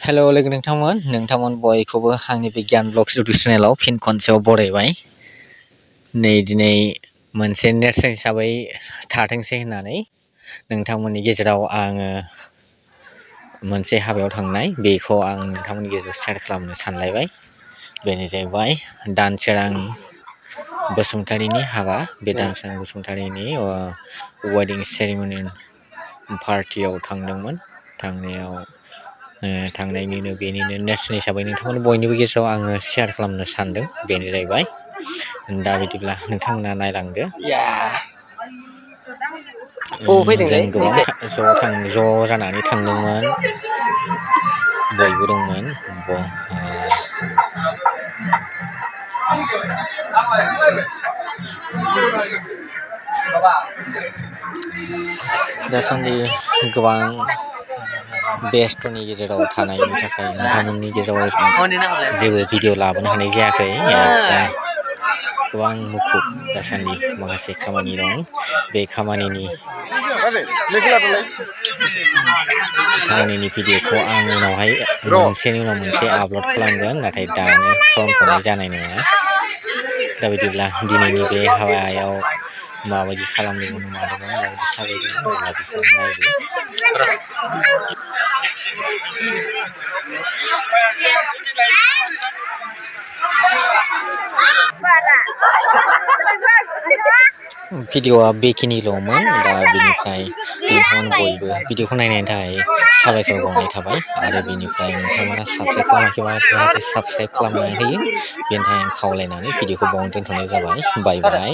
हेल' लोगो नोंथांमोन बयखौबो आंनि बिगियान ब्लग्स इउटुब चेनेलाव फिन खनसेयाव बरायबाय। नै दिनै मोनसे नेरसोन हिसाबै थाथोंसै होननानै नोंथांमोननि गेजेराव आङो मोनसे हाबायाव थांनाय बेखौ आं नोंथांमोननि गेजेराव शेयार खालामनो सानलायबाय। बेनो जाहैबाय दानसोरां बसुमतारीनि हाबा। बे दानसोरां बसुमतारीनि वेडिं सेरेमनि पार्टियाव थांदोंमोन। थांनायनिनो बेनिनो नेरसोन हिसाबै नोंथांमोन बयनिबो गेजेराव आङो शेयार खालामनो सानदों। बेनो जाहैबाय दा बिदिब्ला नोंथांमोना नायलांदो। जों गोबां ज' जानानै थांदोंमोन, बयबो दंमोन। दासान्दि गोबां बेस्थ'नि गेजेराव थानायनि थाखाय नोंथांमोननि गेजेराव जेबो भिडिअ लाबोनो हानाय जायाखै। एकदम गोबां मुखुब दासान्दि माखासे खामानि दं। बे खामानिनि भिडिअखौ आं उनावहाय मोनसेनि उनाव मोनसे आपल'ड खालामगोन, नाथाय दानो खालामथ'नाय जानाय नङा। दा बिदिब्ला दिनैनि बे हाबायाव माबायदि खालामदोंमोन, माबायदि साजायदोंमोन, अब्ला बेखौ नायदो। भिडिअआ बेखिनिल'मोन। दा बिनिफ्राय नोंथांमोन बयबो भिडिअखौ नायनायनि थाखाय साबायखर बावनाय थाबाय। आरो बिनिफ्राय नोंथांमोना साबस्क्राइब खालामाखैबा जाहाथे साबस्क्राइब खालामनानै होयो। बेनि थाखाय आं खावलायनानै भिडिअखौ बावनो दोनथ'नाय जाबाय। बाय बाय।